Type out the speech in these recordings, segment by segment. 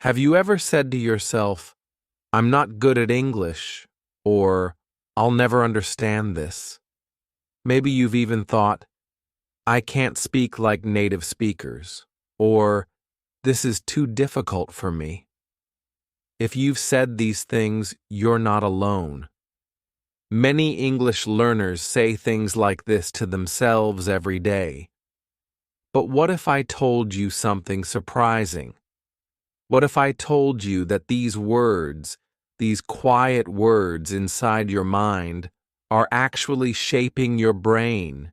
Have you ever said to yourself, I'm not good at English, or I'll never understand this? Maybe you've even thought, I can't speak like native speakers, or this is too difficult for me. If you've said these things, you're not alone. Many English learners say things like this to themselves every day. But what if I told you something surprising? What if I told you that these words, these quiet words inside your mind, are actually shaping your brain?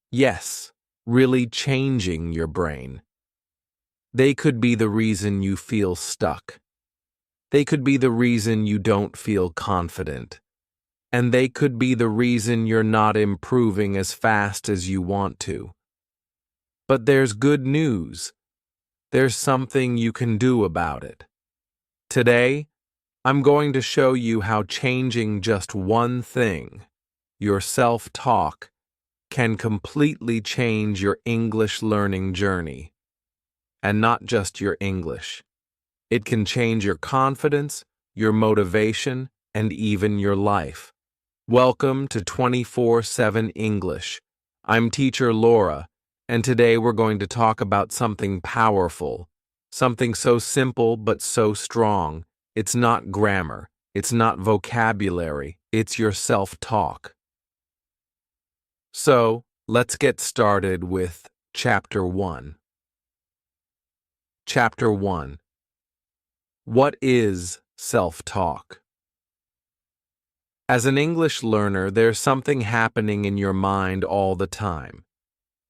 Yes, really changing your brain. They could be the reason you feel stuck. They could be the reason you don't feel confident. And they could be the reason you're not improving as fast as you want to. But there's good news. There's something you can do about it. Today, I'm going to show you how changing just one thing, your self-talk, can completely change your English learning journey. And not just your English. It can change your confidence, your motivation, and even your life. Welcome to 24/7 English. I'm teacher Laura, and today we're going to talk about something powerful, something so simple but so strong. It's not grammar, it's not vocabulary, it's your self-talk. So, let's get started with Chapter 1. Chapter 1. What is self-talk? As an English learner, there's something happening in your mind all the time.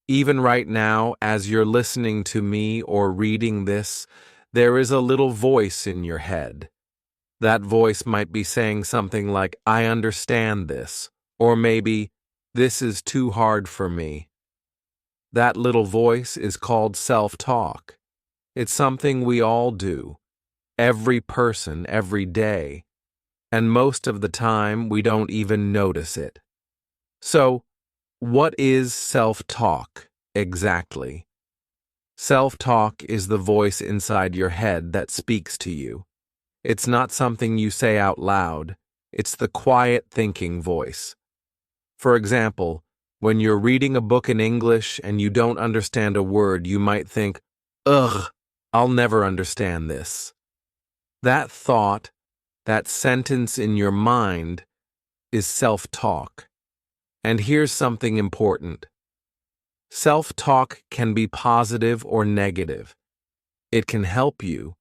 Even right now, as you're listening to me or reading this, there is a little voice in your head. That voice might be saying something like, I understand this, or maybe, this is too hard for me. That little voice is called self-talk. It's something we all do, every person, every day. And most of the time, we don't even notice it. So, what is self-talk exactly? Self-talk is the voice inside your head that speaks to you. It's not something you say out loud. It's the quiet thinking voice. For example, when you're reading a book in English and you don't understand a word, you might think, ugh, I'll never understand this. That thought, that sentence in your mind, is self-talk. And here's something important. Self-talk can be positive or negative. It can help you,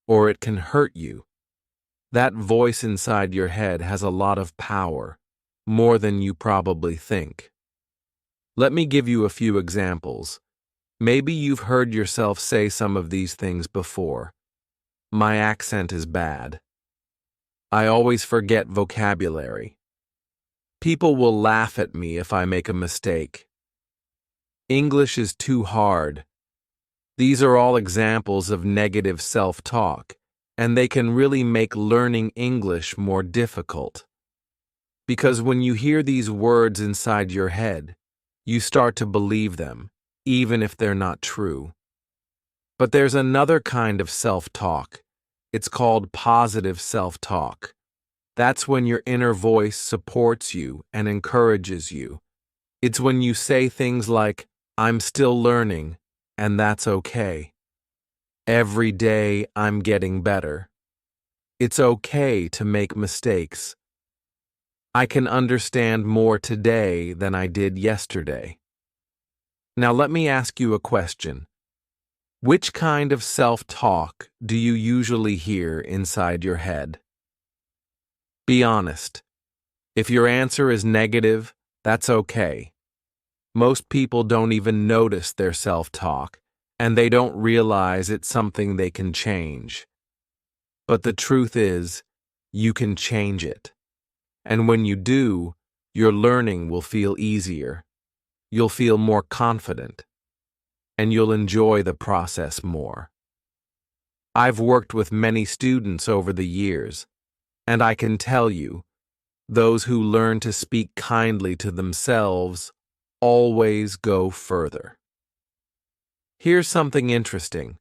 or it can hurt you. That voice inside your head has a lot of power, more than you probably think. Let me give you a few examples. Maybe you've heard yourself say some of these things before. My accent is bad. I always forget vocabulary. People will laugh at me if I make a mistake. English is too hard. These are all examples of negative self-talk, and they can really make learning English more difficult. Because when you hear these words inside your head, you start to believe them, even if they're not true. But there's another kind of self-talk. It's called positive self-talk. That's when your inner voice supports you and encourages you. It's when you say things like, I'm still learning, and that's okay. Every day I'm getting better. It's okay to make mistakes. I can understand more today than I did yesterday. Now let me ask you a question. Which kind of self-talk do you usually hear inside your head? Be honest. If your answer is negative, that's okay. Most people don't even notice their self-talk, and they don't realize it's something they can change. But the truth is, you can change it. And when you do, your learning will feel easier. You'll feel more confident. And you'll enjoy the process more. I've worked with many students over the years, and I can tell you, those who learn to speak kindly to themselves always go further. Here's something interesting.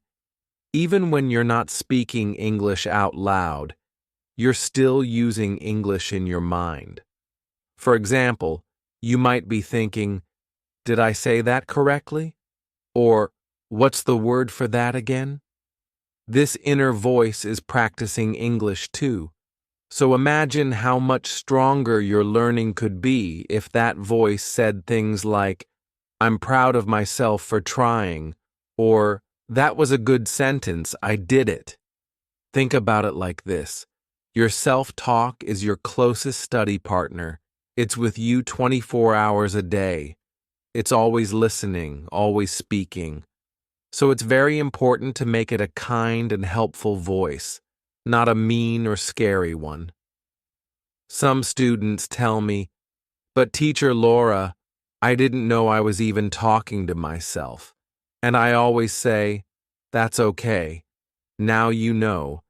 Even when you're not speaking English out loud, you're still using English in your mind. For example, you might be thinking, "Did I say that correctly?" Or, "What's the word for that again?" This inner voice is practicing English too. So imagine how much stronger your learning could be if that voice said things like, "I'm proud of myself for trying," or "That was a good sentence, I did it." Think about it like this. Your self-talk is your closest study partner. It's with you 24 hours a day. It's always listening, always speaking. So it's very important to make it a kind and helpful voice, not a mean or scary one. Some students tell me, "But Teacher Laura, I didn't know I was even talking to myself." And I always say, "That's okay. Now you know.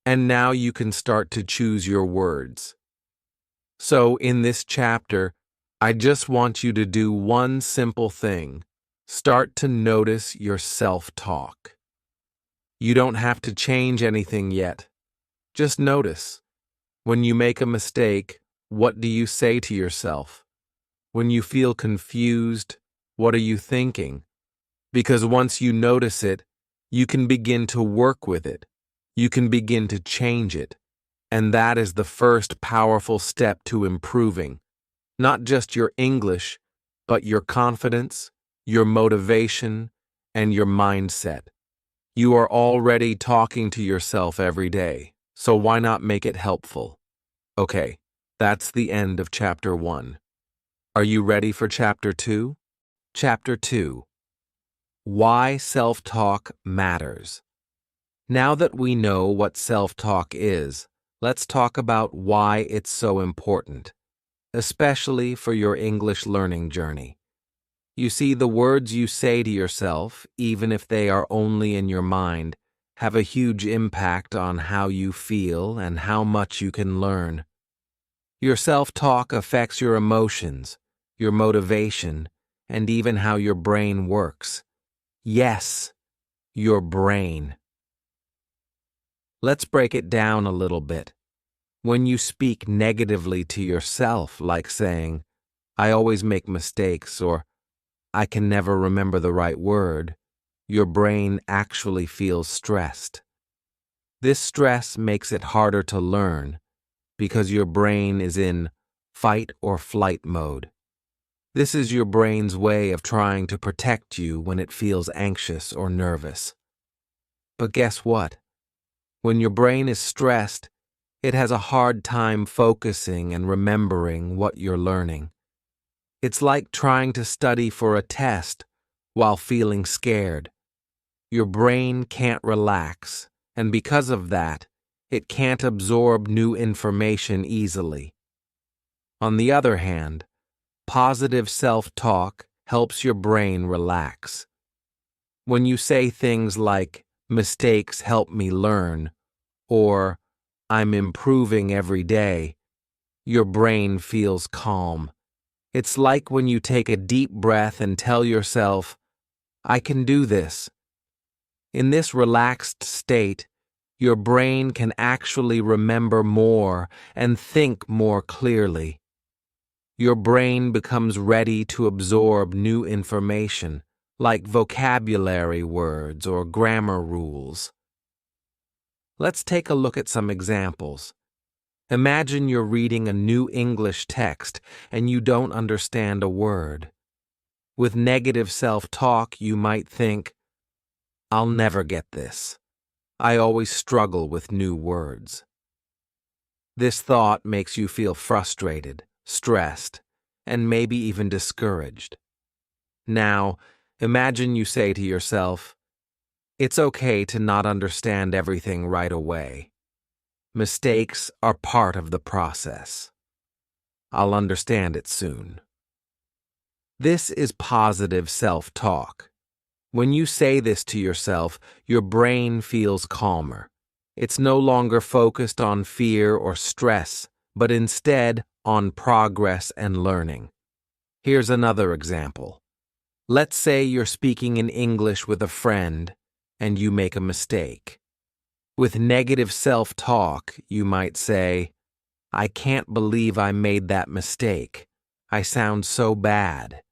And now you can start to choose your words." So in this chapter, I just want you to do one simple thing. Start to notice your self-talk. You don't have to change anything yet. Just notice. When you make a mistake, what do you say to yourself? When you feel confused, what are you thinking? Because once you notice it, you can begin to work with it. You can begin to change it. And that is the first powerful step to improving, not just your English, but your confidence, your motivation, and your mindset. You are already talking to yourself every day, so why not make it helpful? Okay, that's the end of Chapter 1. Are you ready for Chapter 2? Chapter 2. Why Self-Talk Matters. Now that we know what self-talk is, let's talk about why it's so important, especially for your English learning journey. You see, the words you say to yourself, even if they are only in your mind, have a huge impact on how you feel and how much you can learn. Your self-talk affects your emotions, your motivation, and even how your brain works. Yes, your brain. Let's break it down a little bit. When you speak negatively to yourself, like saying, "I always make mistakes," or "I can never remember the right word," your brain actually feels stressed. This stress makes it harder to learn because your brain is in fight or flight mode. This is your brain's way of trying to protect you when it feels anxious or nervous. But guess what? When your brain is stressed, it has a hard time focusing and remembering what you're learning. It's like trying to study for a test while feeling scared. Your brain can't relax, and because of that, it can't absorb new information easily. On the other hand, positive self-talk helps your brain relax. When you say things like, "Mistakes help me learn," or "I'm improving every day," your brain feels calm. It's like when you take a deep breath and tell yourself, "I can do this." In this relaxed state, your brain can actually remember more and think more clearly. Your brain becomes ready to absorb new information, like vocabulary words or grammar rules. Let's take a look at some examples. Imagine you're reading a new English text and you don't understand a word. With negative self-talk, you might think, "I'll never get this. I always struggle with new words." This thought makes you feel frustrated, stressed, and maybe even discouraged. Now, imagine you say to yourself, "It's okay to not understand everything right away. Mistakes are part of the process. I'll understand it soon." This is positive self-talk. When you say this to yourself, your brain feels calmer. It's no longer focused on fear or stress, but instead on progress and learning. Here's another example. Let's say you're speaking in English with a friend, and you make a mistake. With negative self-talk, you might say, I can't believe I made that mistake. I sound so bad.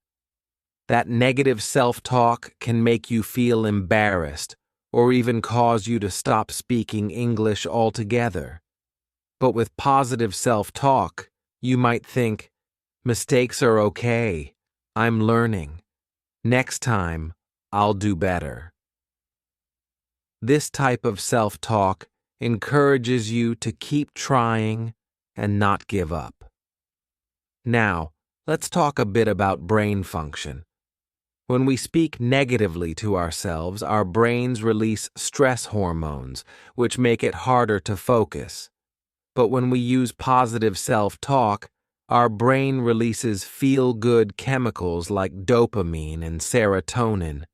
That negative self-talk can make you feel embarrassed or even cause you to stop speaking English altogether. But with positive self-talk, you might think, mistakes are okay. I'm learning. Next time, I'll do better. This type of self-talk encourages you to keep trying and not give up. Now, let's talk a bit about brain function. When we speak negatively to ourselves, our brains release stress hormones, which make it harder to focus. But when we use positive self-talk, our brain releases feel-good chemicals like dopamine and serotonin.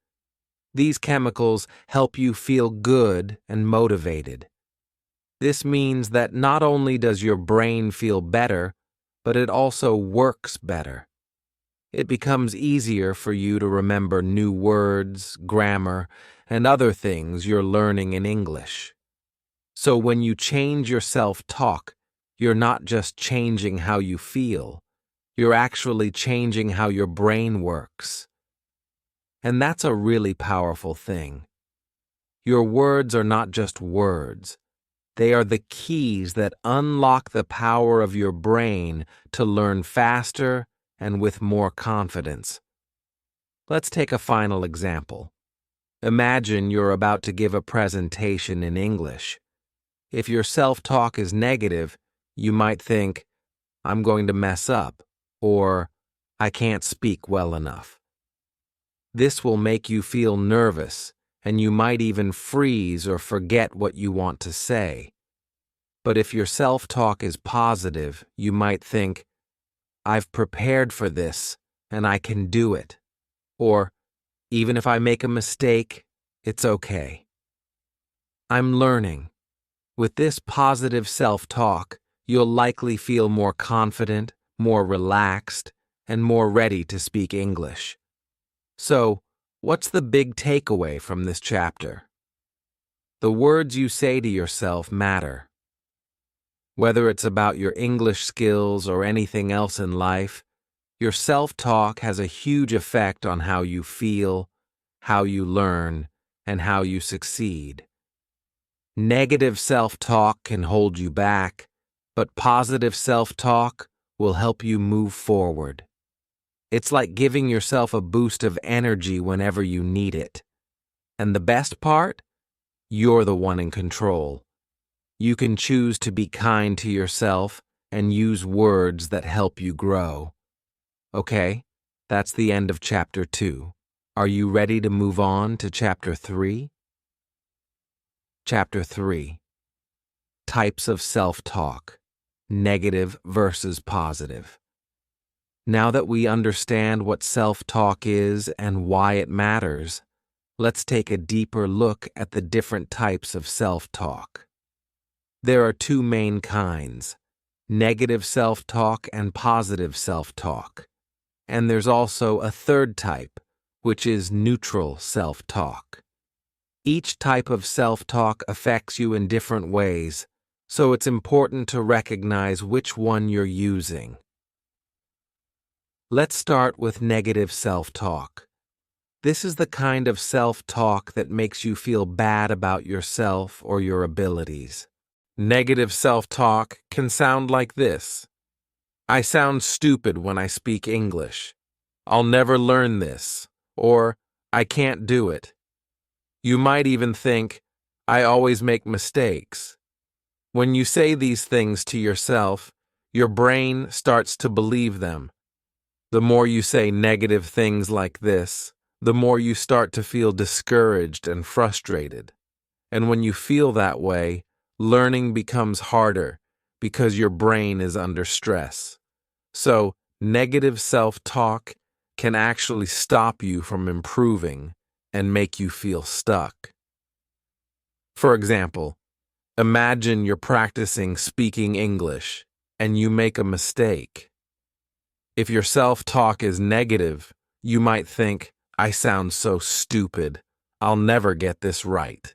These chemicals help you feel good and motivated. This means that not only does your brain feel better, but it also works better. It becomes easier for you to remember new words, grammar, and other things you're learning in English. So when you change your self-talk, you're not just changing how you feel, you're actually changing how your brain works. And that's a really powerful thing. Your words are not just words. They are the keys that unlock the power of your brain to learn faster and with more confidence. Let's take a final example. Imagine you're about to give a presentation in English. If your self-talk is negative, you might think, I'm going to mess up, or I can't speak well enough. This will make you feel nervous, and you might even freeze or forget what you want to say. But if your self-talk is positive, you might think, I've prepared for this, and I can do it. Or, even if I make a mistake, it's okay. I'm learning. With this positive self-talk, you'll likely feel more confident, more relaxed, and more ready to speak English. So, what's the big takeaway from this chapter? The words you say to yourself matter. Whether it's about your English skills or anything else in life, your self-talk has a huge effect on how you feel, how you learn, and how you succeed. Negative self-talk can hold you back, but positive self-talk will help you move forward. It's like giving yourself a boost of energy whenever you need it. And the best part? You're the one in control. You can choose to be kind to yourself and use words that help you grow. Okay, that's the end of Chapter 2. Are you ready to move on to Chapter 3? Chapter 3. Types of self-talk. Negative versus positive. Now that we understand what self-talk is and why it matters, let's take a deeper look at the different types of self-talk. There are two main kinds, negative self-talk and positive self-talk. And there's also a third type, which is neutral self-talk. Each type of self-talk affects you in different ways, so it's important to recognize which one you're using. Let's start with negative self-talk. This is the kind of self-talk that makes you feel bad about yourself or your abilities. Negative self-talk can sound like this. I sound stupid when I speak English. I'll never learn this. Or, I can't do it. You might even think, I always make mistakes. When you say these things to yourself, your brain starts to believe them. The more you say negative things like this, the more you start to feel discouraged and frustrated. And when you feel that way, learning becomes harder because your brain is under stress. So, negative self-talk can actually stop you from improving and make you feel stuck. For example, imagine you're practicing speaking English and you make a mistake. If your self-talk is negative, you might think, I sound so stupid. I'll never get this right.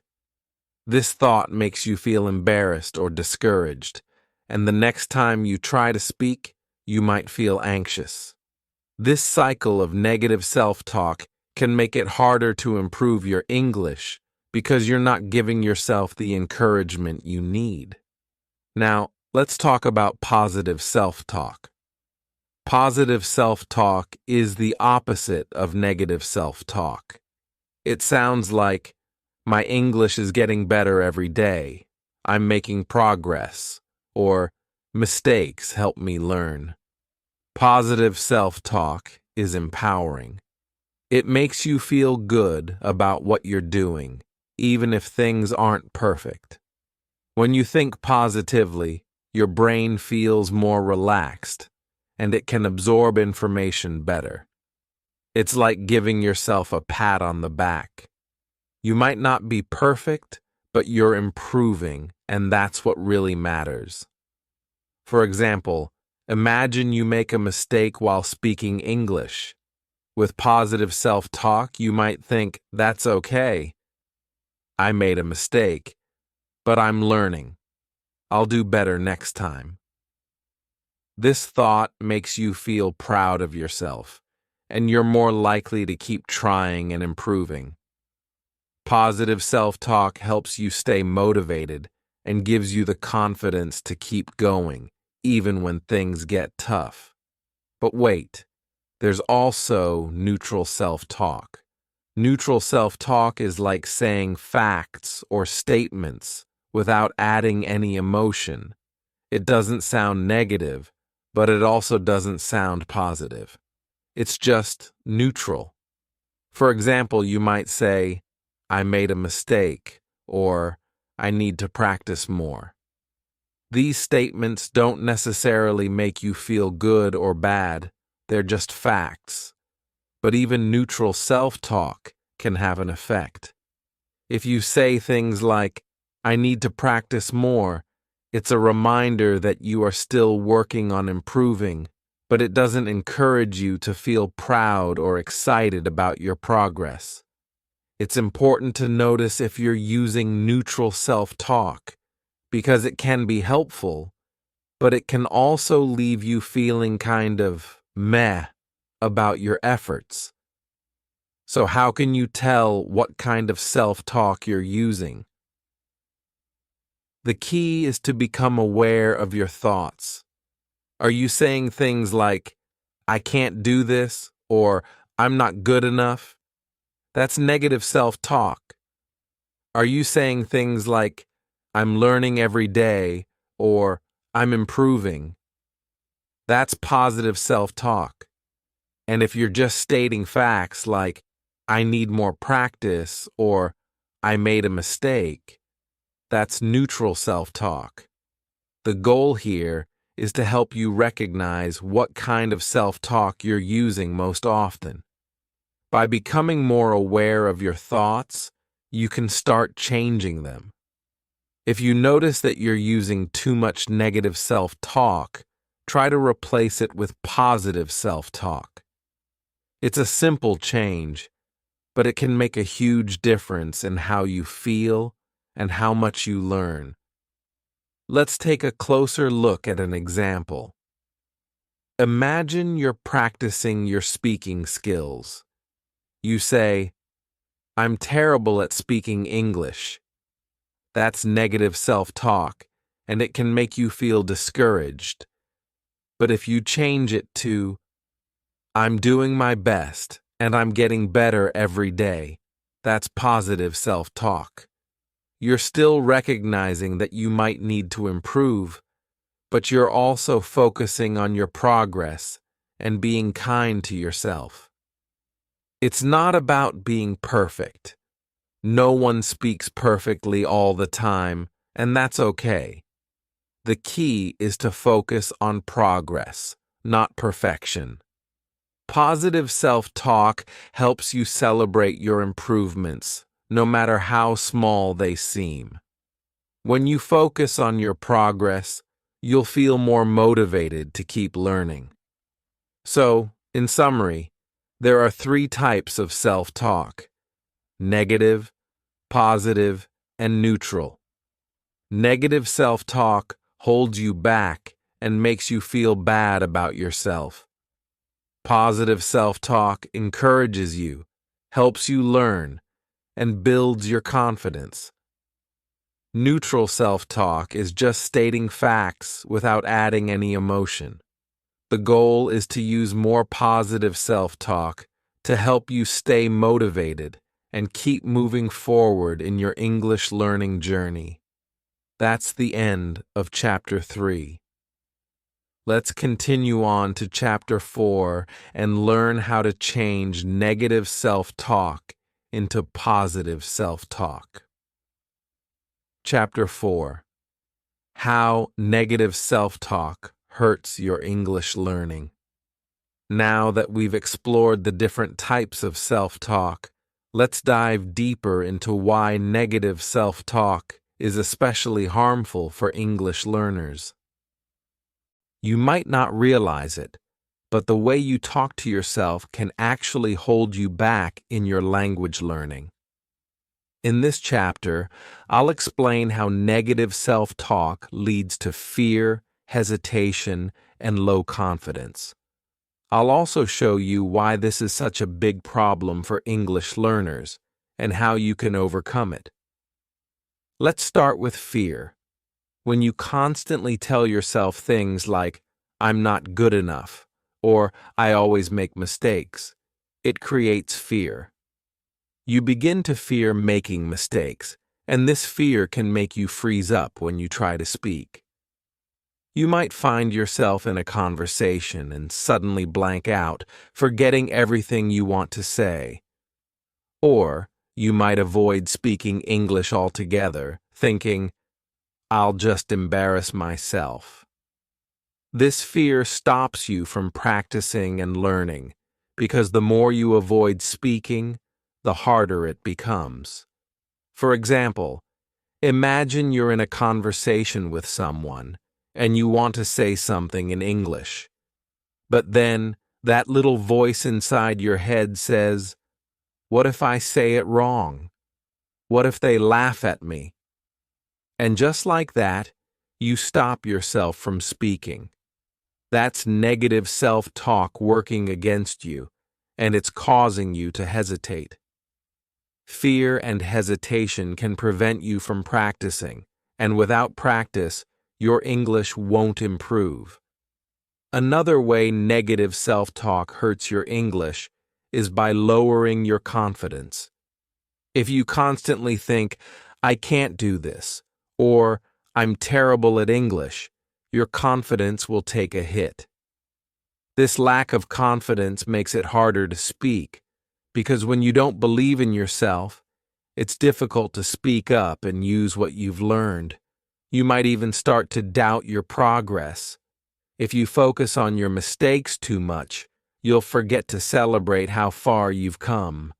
This thought makes you feel embarrassed or discouraged, and the next time you try to speak, you might feel anxious. This cycle of negative self-talk can make it harder to improve your English because you're not giving yourself the encouragement you need. Now, let's talk about positive self-talk. Positive self-talk is the opposite of negative self-talk. It sounds like, my English is getting better every day, I'm making progress, or mistakes help me learn. Positive self-talk is empowering. It makes you feel good about what you're doing, even if things aren't perfect. When you think positively, your brain feels more relaxed, and it can absorb information better. It's like giving yourself a pat on the back. You might not be perfect, but you're improving, and that's what really matters. For example, imagine you make a mistake while speaking English. With positive self-talk, you might think, that's okay. I made a mistake, but I'm learning. I'll do better next time. This thought makes you feel proud of yourself, and you're more likely to keep trying and improving. Positive self-talk helps you stay motivated and gives you the confidence to keep going, even when things get tough. But wait, there's also neutral self-talk. Neutral self-talk is like saying facts or statements without adding any emotion. It doesn't sound negative, but it also doesn't sound positive. It's just neutral. For example, you might say, I made a mistake, or I need to practice more. These statements don't necessarily make you feel good or bad, they're just facts. But even neutral self-talk can have an effect. If you say things like, I need to practice more, it's a reminder that you are still working on improving, but it doesn't encourage you to feel proud or excited about your progress. It's important to notice if you're using neutral self-talk, because it can be helpful, but it can also leave you feeling kind of meh about your efforts. So how can you tell what kind of self-talk you're using? The key is to become aware of your thoughts. Are you saying things like, I can't do this, or I'm not good enough? That's negative self-talk. Are you saying things like, I'm learning every day, or I'm improving? That's positive self-talk. And if you're just stating facts like, I need more practice, or I made a mistake, that's neutral self-talk. The goal here is to help you recognize what kind of self-talk you're using most often. By becoming more aware of your thoughts, you can start changing them. If you notice that you're using too much negative self-talk, try to replace it with positive self-talk. It's a simple change, but it can make a huge difference in how you feel and how much you learn. Let's take a closer look at an example. Imagine you're practicing your speaking skills. You say, I'm terrible at speaking English. That's negative self-talk, and it can make you feel discouraged. But if you change it to, I'm doing my best, and I'm getting better every day, that's positive self-talk. You're still recognizing that you might need to improve, but you're also focusing on your progress and being kind to yourself. It's not about being perfect. No one speaks perfectly all the time, and that's okay. The key is to focus on progress, not perfection. Positive self-talk helps you celebrate your improvements, no matter how small they seem. When you focus on your progress, you'll feel more motivated to keep learning. So, in summary, there are 3 types of self-talk. negative, positive, and neutral. Negative self-talk holds you back and makes you feel bad about yourself. Positive self-talk encourages you, helps you learn, and builds your confidence. Neutral self-talk is just stating facts without adding any emotion. The goal is to use more positive self-talk to help you stay motivated and keep moving forward in your English learning journey. That's the end of Chapter 3. Let's continue on to Chapter 4 and learn how to change negative self-talk into positive self-talk. Chapter 4. How negative self-talk hurts your English learning. Now that we've explored the different types of self-talk, let's dive deeper into why negative self-talk is especially harmful for English learners. You might not realize it, but the way you talk to yourself can actually hold you back in your language learning. In this chapter, I'll explain how negative self-talk leads to fear, hesitation, and low confidence. I'll also show you why this is such a big problem for English learners and how you can overcome it. Let's start with fear. When you constantly tell yourself things like, "I'm not good enough," or "I always make mistakes," it creates fear. You begin to fear making mistakes, and this fear can make you freeze up when you try to speak. You might find yourself in a conversation and suddenly blank out, forgetting everything you want to say. Or you might avoid speaking English altogether, thinking, "I'll just embarrass myself." This fear stops you from practicing and learning, because the more you avoid speaking, the harder it becomes. For example, imagine you're in a conversation with someone, and you want to say something in English. But then, that little voice inside your head says, "What if I say it wrong? What if they laugh at me?" And just like that, you stop yourself from speaking. That's negative self-talk working against you, and it's causing you to hesitate. Fear and hesitation can prevent you from practicing, and without practice, your English won't improve. Another way negative self-talk hurts your English is by lowering your confidence. If you constantly think, "I can't do this," or "I'm terrible at English," your confidence will take a hit. This lack of confidence makes it harder to speak, because when you don't believe in yourself, it's difficult to speak up and use what you've learned. You might even start to doubt your progress. If you focus on your mistakes too much, you'll forget to celebrate how far you've come.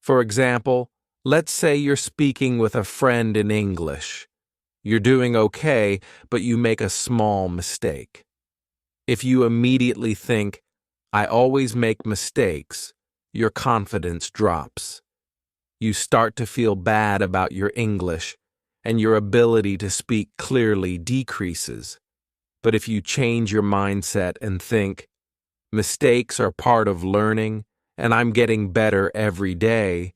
For example, let's say you're speaking with a friend in English. You're doing okay, but you make a small mistake. If you immediately think, "I always make mistakes," your confidence drops. You start to feel bad about your English, and your ability to speak clearly decreases. But if you change your mindset and think, "Mistakes are part of learning, and I'm getting better every day,"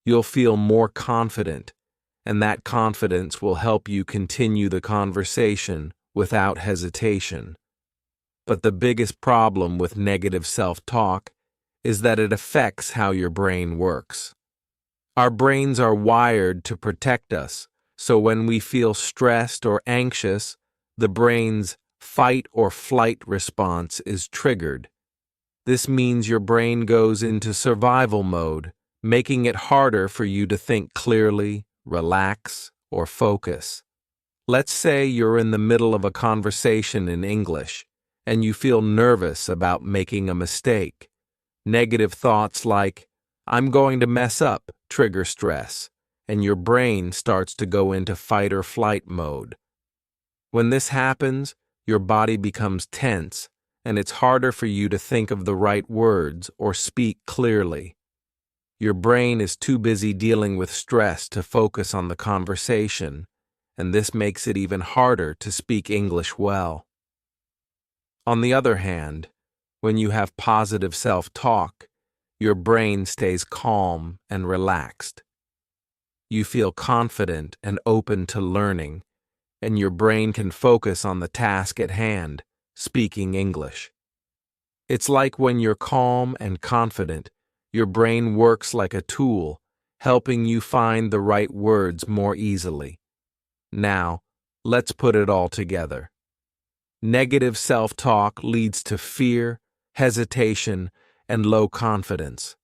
you'll feel more confident, and that confidence will help you continue the conversation without hesitation. But the biggest problem with negative self-talk is that it affects how your brain works. Our brains are wired to protect us, so when we feel stressed or anxious, the brain's fight or flight response is triggered. This means your brain goes into survival mode, making it harder for you to think clearly, relax, or focus. Let's say you're in the middle of a conversation in English, and you feel nervous about making a mistake. Negative thoughts like, "I'm going to mess up," trigger stress, and your brain starts to go into fight or flight mode. When this happens, your body becomes tense, and it's harder for you to think of the right words or speak clearly. Your brain is too busy dealing with stress to focus on the conversation, and this makes it even harder to speak English well. On the other hand, when you have positive self-talk, your brain stays calm and relaxed. You feel confident and open to learning, and your brain can focus on the task at hand, speaking English. It's like when you're calm and confident, your brain works like a tool, helping you find the right words more easily. Now, let's put it all together. Negative self-talk leads to fear, hesitation, and low confidence.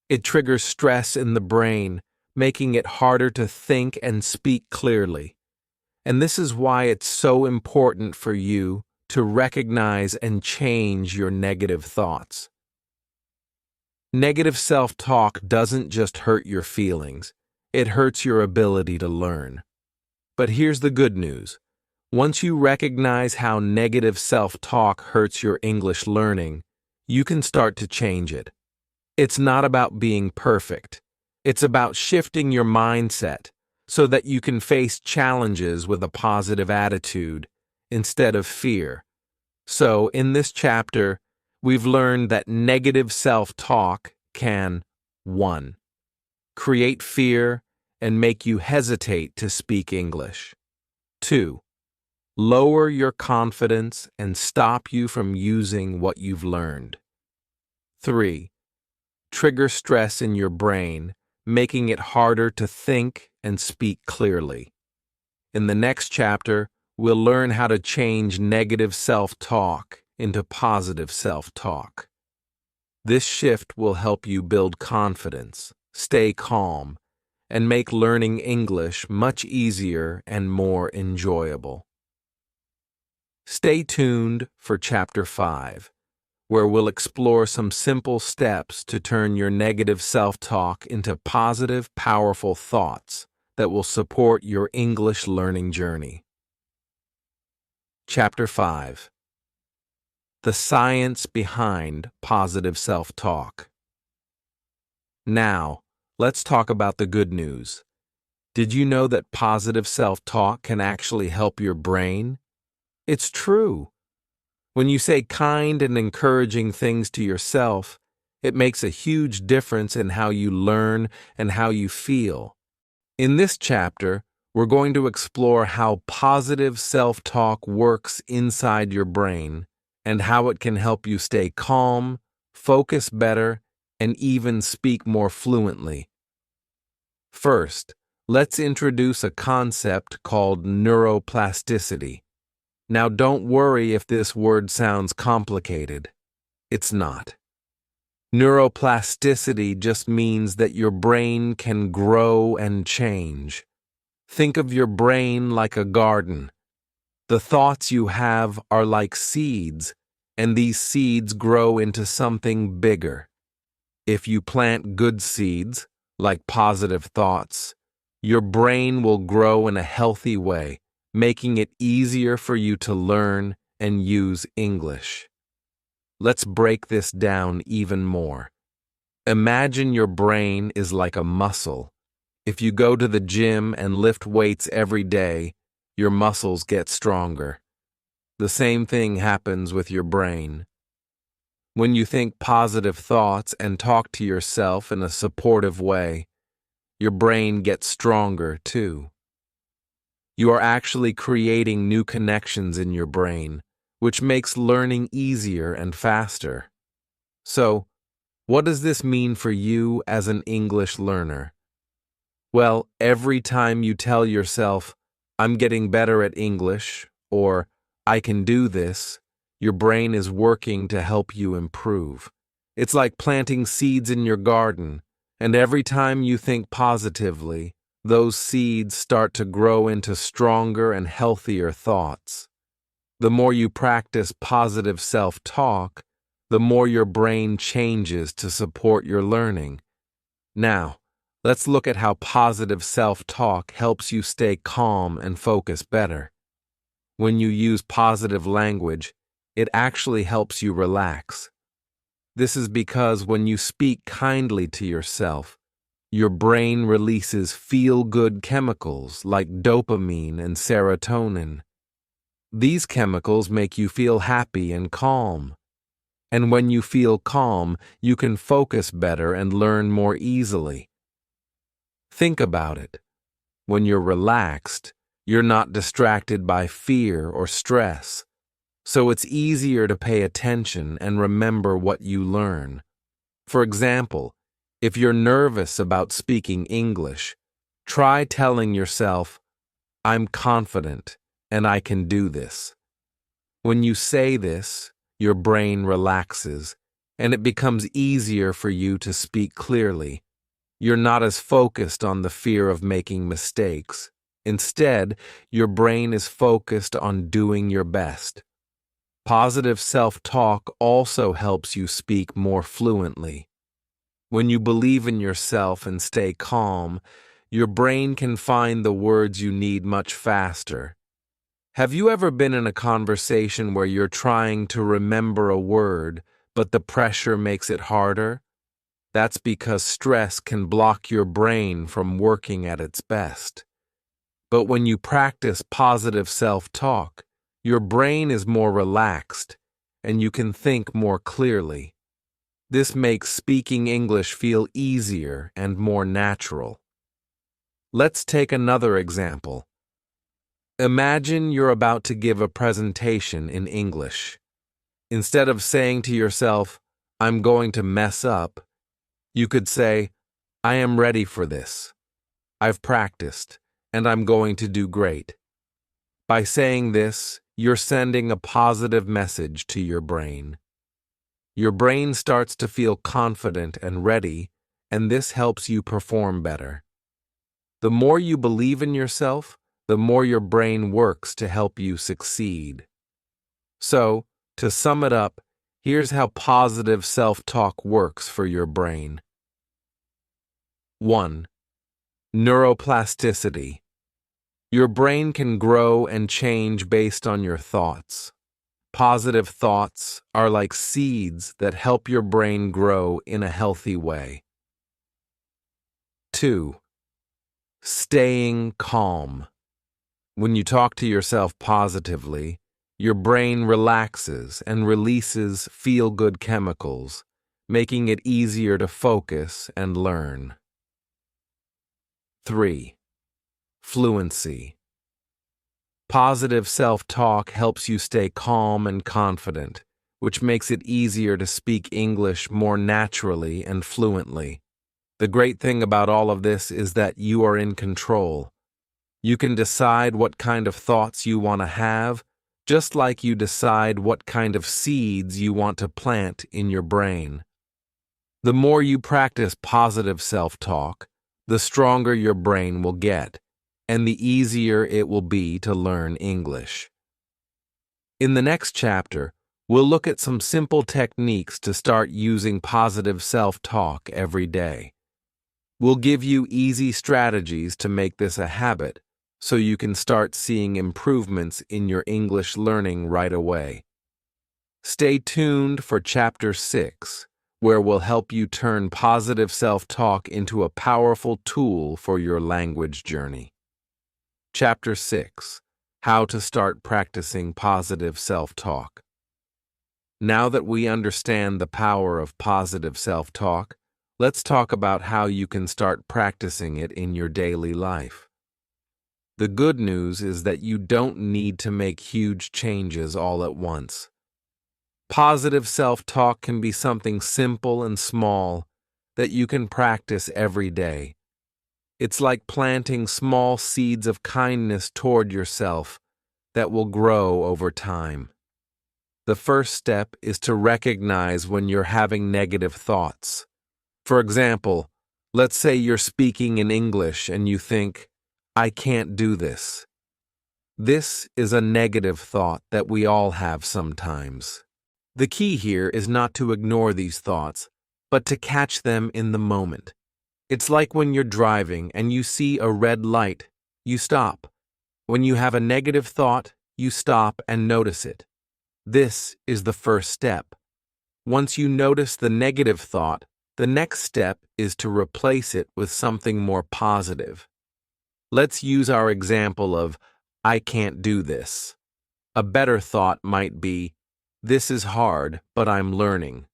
It triggers stress in the brain, making it harder to think and speak clearly. And this is why it's so important for you to recognize and change your negative thoughts. Negative self-talk doesn't just hurt your feelings, it hurts your ability to learn. But here's the good news. Once you recognize how negative self-talk hurts your English learning, you can start to change it. It's not about being perfect. It's about shifting your mindset so that you can face challenges with a positive attitude instead of fear. So, in this chapter, we've learned that negative self-talk can 1. Create fear and make you hesitate to speak English. 2. Lower your confidence and stop you from using what you've learned. 3. Trigger stress in your brain, making it harder to think and speak clearly. In the next chapter, we'll learn how to change negative self-talk into positive self-talk. This shift will help you build confidence, stay calm, and make learning English much easier and more enjoyable. Stay tuned for Chapter 5, where we'll explore some simple steps to turn your negative self-talk into positive, powerful thoughts that will support your English learning journey. Chapter 5. The Science Behind Positive Self-Talk. Now, let's talk about the good news. Did you know that positive self-talk can actually help your brain? It's true. When you say kind and encouraging things to yourself, it makes a huge difference in how you learn and how you feel. In this chapter, we're going to explore how positive self-talk works inside your brain and how it can help you stay calm, focus better, and even speak more fluently. First, let's introduce a concept called neuroplasticity. Now, don't worry if this word sounds complicated. It's not. Neuroplasticity just means that your brain can grow and change. Think of your brain like a garden. The thoughts you have are like seeds, and these seeds grow into something bigger. If you plant good seeds, like positive thoughts, your brain will grow in a healthy way, making it easier for you to learn and use English. Let's break this down even more. Imagine your brain is like a muscle. If you go to the gym and lift weights every day, your muscles get stronger. The same thing happens with your brain. When you think positive thoughts and talk to yourself in a supportive way, your brain gets stronger too. You are actually creating new connections in your brain, which makes learning easier and faster. So, what does this mean for you as an English learner? Well, every time you tell yourself, "I'm getting better at English," or "I can do this," your brain is working to help you improve. It's like planting seeds in your garden, and every time you think positively, those seeds start to grow into stronger and healthier thoughts. The more you practice positive self-talk, the more your brain changes to support your learning. Now, let's look at how positive self-talk helps you stay calm and focus better. When you use positive language, it actually helps you relax. This is because when you speak kindly to yourself, Your brain releases feel-good chemicals like dopamine and serotonin. These chemicals make you feel happy and calm. And when you feel calm, you can focus better and learn more easily. Think about it. When you're relaxed, you're not distracted by fear or stress, so it's easier to pay attention and remember what you learn. For example, if you're nervous about speaking English, try telling yourself, "I'm confident and I can do this." When you say this, your brain relaxes, and it becomes easier for you to speak clearly. You're not as focused on the fear of making mistakes. Instead, your brain is focused on doing your best. Positive self-talk also helps you speak more fluently. When you believe in yourself and stay calm, your brain can find the words you need much faster. Have you ever been in a conversation where you're trying to remember a word, but the pressure makes it harder? That's because stress can block your brain from working at its best. But when you practice positive self-talk, your brain is more relaxed, and you can think more clearly. This makes speaking English feel easier and more natural. Let's take another example. Imagine you're about to give a presentation in English. Instead of saying to yourself, "I'm going to mess up," you could say, "I am ready for this. I've practiced, and I'm going to do great." By saying this, you're sending a positive message to your brain. Your brain starts to feel confident and ready, and this helps you perform better. The more you believe in yourself, the more your brain works to help you succeed. So, to sum it up, here's how positive self-talk works for your brain. 1. Neuroplasticity. Your brain can grow and change based on your thoughts. Positive thoughts are like seeds that help your brain grow in a healthy way. 2. Staying calm. When you talk to yourself positively, your brain relaxes and releases feel-good chemicals, making it easier to focus and learn. 3. Fluency. Positive self-talk helps you stay calm and confident, which makes it easier to speak English more naturally and fluently. The great thing about all of this is that you are in control. You can decide what kind of thoughts you want to have, just like you decide what kind of seeds you want to plant in your brain. The more you practice positive self-talk, the stronger your brain will get, and the easier it will be to learn English. In the next chapter, we'll look at some simple techniques to start using positive self-talk every day. We'll give you easy strategies to make this a habit, so you can start seeing improvements in your English learning right away. Stay tuned for Chapter 6, where we'll help you turn positive self-talk into a powerful tool for your language journey. Chapter 6, How to Start Practicing Positive Self-Talk. Now that we understand the power of positive self-talk, let's talk about how you can start practicing it in your daily life. The good news is that you don't need to make huge changes all at once. Positive self-talk can be something simple and small that you can practice every day. It's like planting small seeds of kindness toward yourself that will grow over time. The first step is to recognize when you're having negative thoughts. For example, let's say you're speaking in English and you think, "I can't do this." This is a negative thought that we all have sometimes. The key here is not to ignore these thoughts, but to catch them in the moment. It's like when you're driving and you see a red light, you stop. When you have a negative thought, you stop and notice it. This is the first step. Once you notice the negative thought, The next step is to replace it with something more positive. Let's use our example of, I can't do this. A better thought might be, this is hard, but I'm learning.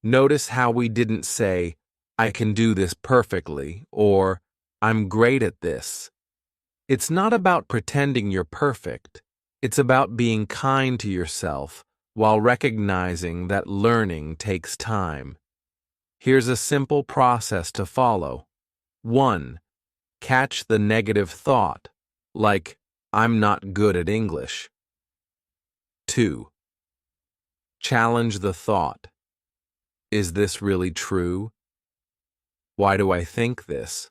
Notice how we didn't say, I can do this perfectly, or I'm great at this. It's not about pretending you're perfect. It's about being kind to yourself while recognizing that learning takes time. Here's a simple process to follow. 1. Catch the negative thought, like, I'm not good at English. 2. Challenge the thought. Is this really true? Why do I think this?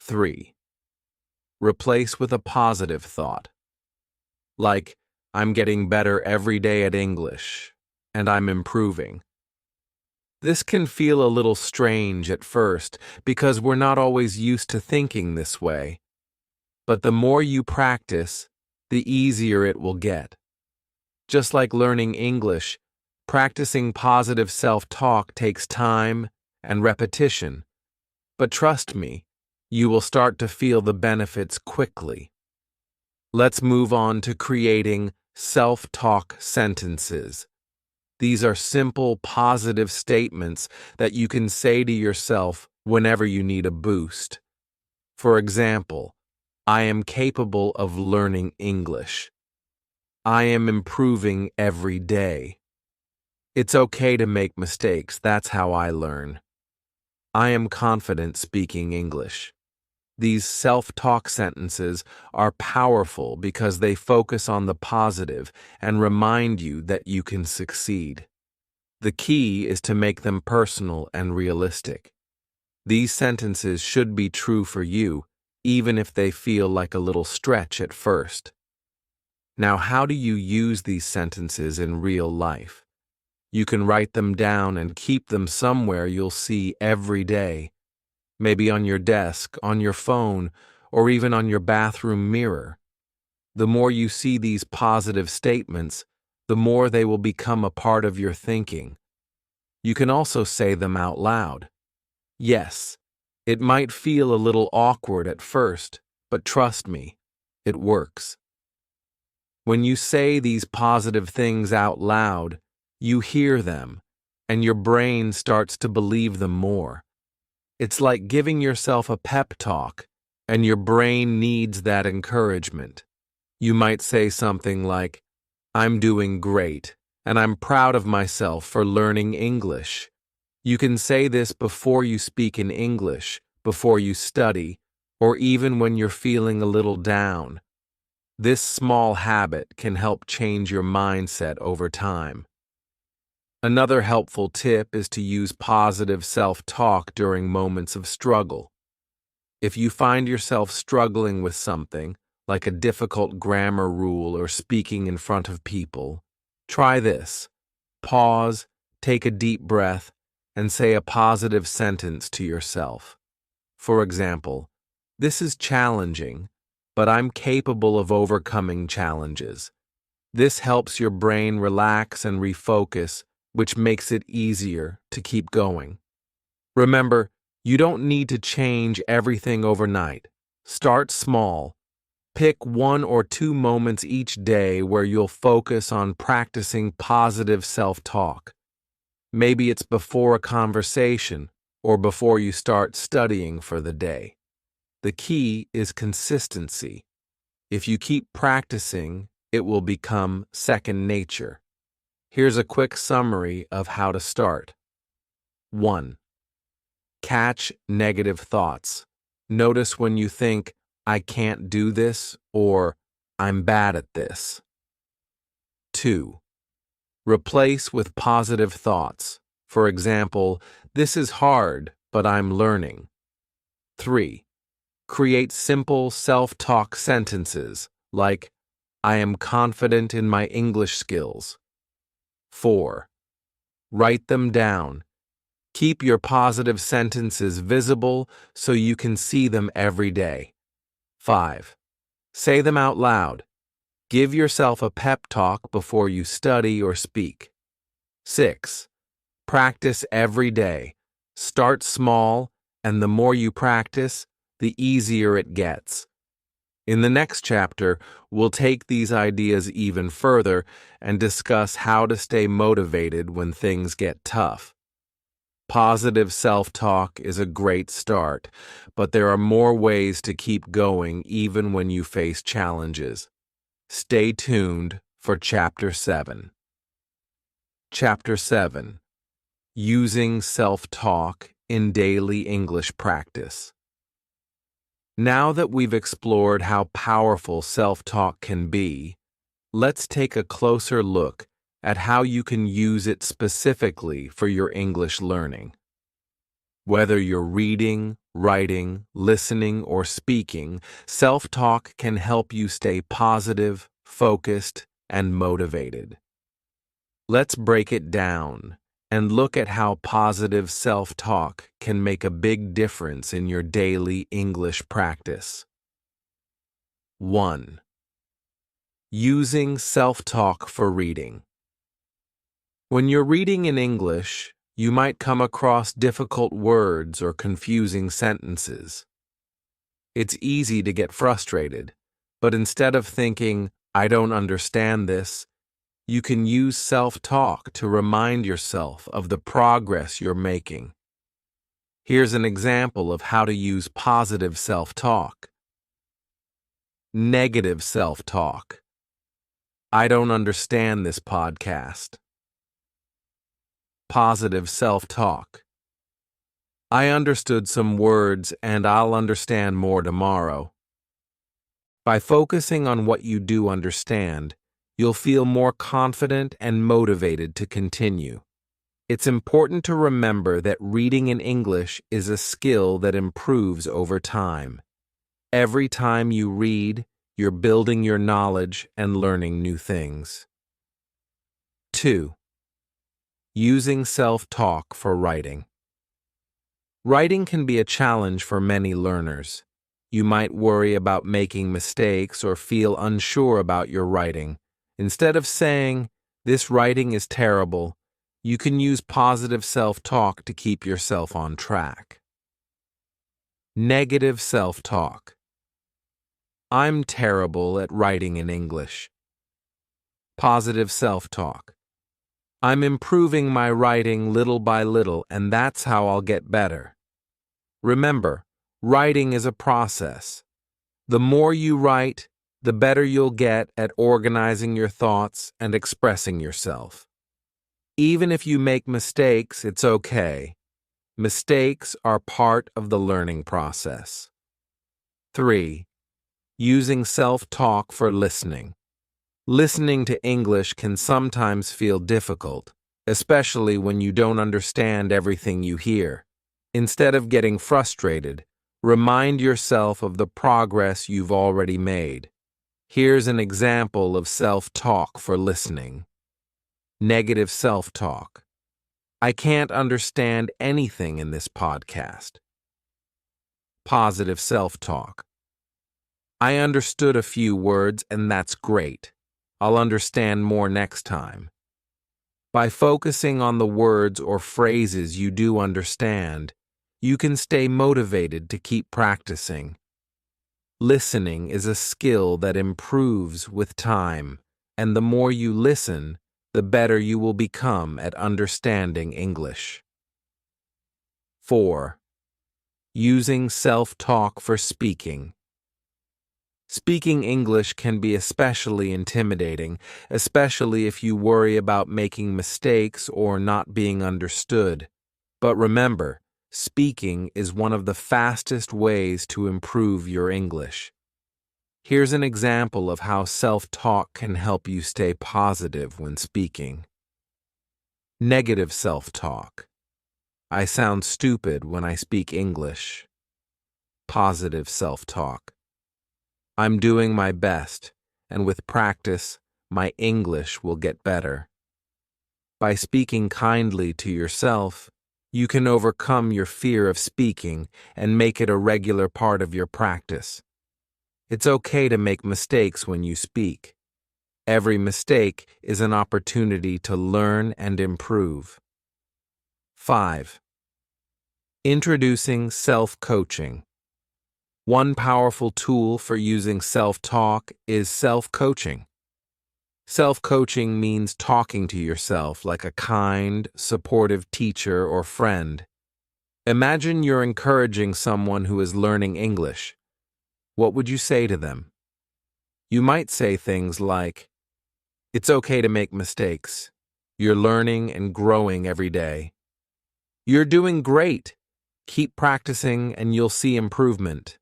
3. Replace with a positive thought, like, I'm getting better every day at English, and I'm improving. This can feel a little strange at first because we're not always used to thinking this way. But the more you practice, the easier it will get. Just like learning English, practicing positive self-talk takes time and repetition. But trust me, you will start to feel the benefits quickly. Let's move on to creating self-talk sentences. These are simple, positive statements that you can say to yourself whenever you need a boost. For example, I am capable of learning English. I am improving every day. It's okay to make mistakes, that's how I learn. I am confident speaking English. These self-talk sentences are powerful because they focus on the positive and remind you that you can succeed. The key is to make them personal and realistic. These sentences should be true for you, even if they feel like a little stretch at first. Now, how do you use these sentences in real life? You can write them down and keep them somewhere you'll see every day. Maybe on your desk, on your phone, or even on your bathroom mirror. The more you see these positive statements, the more they will become a part of your thinking. You can also say them out loud. Yes, it might feel a little awkward at first, but trust me, it works. When you say these positive things out loud, you hear them, and your brain starts to believe them more. It's like giving yourself a pep talk, and your brain needs that encouragement. You might say something like, I'm doing great, and I'm proud of myself for learning English. You can say this before you speak in English, before you study, or even when you're feeling a little down. This small habit can help change your mindset over time. Another helpful tip is to use positive self-talk during moments of struggle. If you find yourself struggling with something, like a difficult grammar rule or speaking in front of people, try this. Pause, take a deep breath, and say a positive sentence to yourself. For example, this is challenging, but I'm capable of overcoming challenges. This helps your brain relax and refocus, which makes it easier to keep going. Remember, you don't need to change everything overnight. Start small. Pick 1 or 2 moments each day where you'll focus on practicing positive self-talk. Maybe it's before a conversation or before you start studying for the day. The key is consistency. If you keep practicing, it will become second nature. Here's a quick summary of how to start. 1. Catch negative thoughts. Notice when you think, I can't do this, or I'm bad at this. 2. Replace with positive thoughts. For example, this is hard, but I'm learning. 3. Create simple self-talk sentences like, I am confident in my English skills. 4. Write them down. Keep your positive sentences visible so you can see them every day. 5. Say them out loud. Give yourself a pep talk before you study or speak. 6. Practice every day. Start small, and the more you practice, the easier it gets. In the next chapter, we'll take these ideas even further and discuss how to stay motivated when things get tough. Positive self-talk is a great start, but there are more ways to keep going even when you face challenges. Stay tuned for Chapter 7. Chapter 7. Using Self-Talk in Daily English Practice. Now that we've explored how powerful self-talk can be, let's take a closer look at how you can use it specifically for your English learning. Whether you're reading, writing, listening, or speaking, self-talk can help you stay positive, focused, and motivated. Let's break it down and look at how positive self-talk can make a big difference in your daily English practice. 1. Using self-talk for reading. When you're reading in English, you might come across difficult words or confusing sentences. It's easy to get frustrated, but instead of thinking, "I don't understand this," you can use self-talk to remind yourself of the progress you're making. Here's an example of how to use positive self-talk. Negative self-talk. "I don't understand this podcast." Positive self-talk. "I understood some words and I'll understand more tomorrow." By focusing on what you do understand, you'll feel more confident and motivated to continue. It's important to remember that reading in English is a skill that improves over time. Every time you read, you're building your knowledge and learning new things. 2. Using self-talk for writing. Writing can be a challenge for many learners. You might worry about making mistakes or feel unsure about your writing. Instead of saying, "This writing is terrible," you can use positive self-talk to keep yourself on track. Negative self-talk. "I'm terrible at writing in English." Positive self-talk. "I'm improving my writing little by little, and that's how I'll get better." Remember, writing is a process. The more you write, the better you'll get at organizing your thoughts and expressing yourself. Even if you make mistakes, it's okay. Mistakes are part of the learning process. 3. Using self-talk for listening. Listening to English can sometimes feel difficult, especially when you don't understand everything you hear. Instead of getting frustrated, remind yourself of the progress you've already made. Here's an example of self-talk for listening. Negative self-talk. "I can't understand anything in this podcast." Positive self-talk. "I understood a few words, and that's great. I'll understand more next time." By focusing on the words or phrases you do understand, you can stay motivated to keep practicing. Listening is a skill that improves with time, and the more you listen, the better you will become at understanding English. 4. Using self-talk for speaking. Speaking English can be especially intimidating, especially if you worry about making mistakes or not being understood. But remember, speaking is one of the fastest ways to improve your English. Here's an example of how self-talk can help you stay positive when speaking. Negative self-talk. "I sound stupid when I speak English." Positive self-talk. "I'm doing my best, and with practice, my English will get better." By speaking kindly to yourself, you can overcome your fear of speaking and make it a regular part of your practice. It's okay to make mistakes when you speak. Every mistake is an opportunity to learn and improve. 5. Introducing self-coaching. One powerful tool for using self-talk is self-coaching. Self-coaching means talking to yourself like a kind, supportive teacher or friend. Imagine you're encouraging someone who is learning English. What would you say to them? You might say things like, "It's okay to make mistakes. You're learning and growing every day. You're doing great. Keep practicing and you'll see improvement.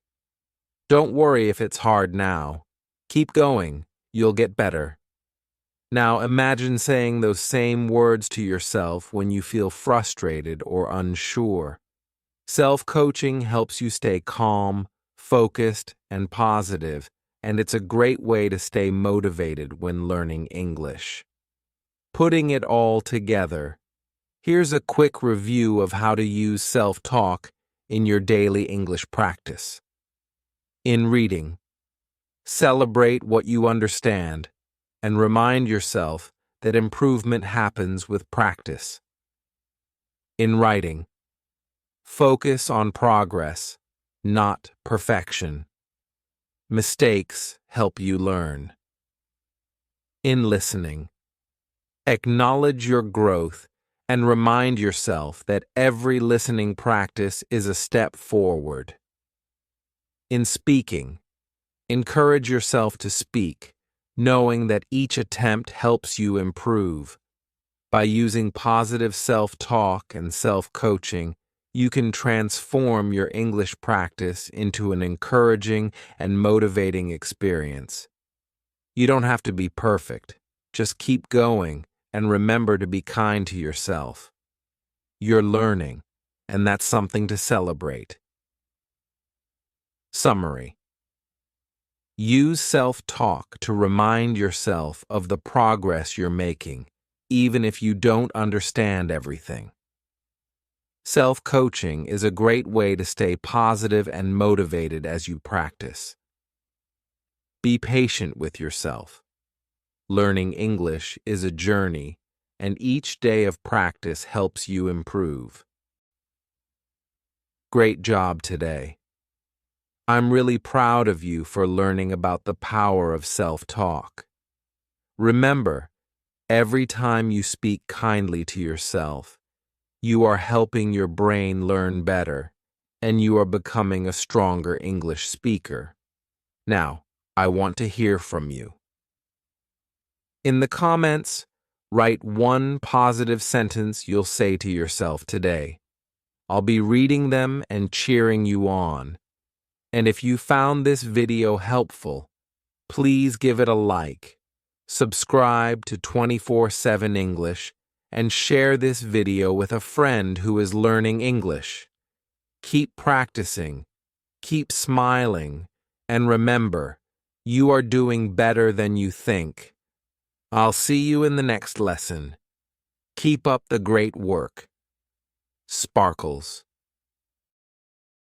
Don't worry if it's hard now. Keep going. You'll get better." Now imagine saying those same words to yourself when you feel frustrated or unsure. Self-coaching helps you stay calm, focused, and positive, and it's a great way to stay motivated when learning English. Putting it all together, here's a quick review of how to use self-talk in your daily English practice. In reading, celebrate what you understand and remind yourself that improvement happens with practice. In writing, focus on progress, not perfection. Mistakes help you learn. In listening, acknowledge your growth and remind yourself that every listening practice is a step forward. In speaking, encourage yourself to speak, knowing that each attempt helps you improve. By using positive self-talk and self-coaching, you can transform your English practice into an encouraging and motivating experience. You don't have to be perfect. Just keep going and remember to be kind to yourself. You're learning, and that's something to celebrate. Summary. Use self-talk to remind yourself of the progress you're making, even if you don't understand everything. Self-coaching is a great way to stay positive and motivated as you practice. Be patient with yourself. Learning English is a journey, and each day of practice helps you improve. Great job today. I'm really proud of you for learning about the power of self-talk. Remember, every time you speak kindly to yourself, you are helping your brain learn better, and you are becoming a stronger English speaker. Now, I want to hear from you. In the comments, write one positive sentence you'll say to yourself today. I'll be reading them and cheering you on. And if you found this video helpful, please give it a like, subscribe to 24/7 English, and share this video with a friend who is learning English. Keep practicing, keep smiling, and remember, you are doing better than you think. I'll see you in the next lesson. Keep up the great work. Sparkles.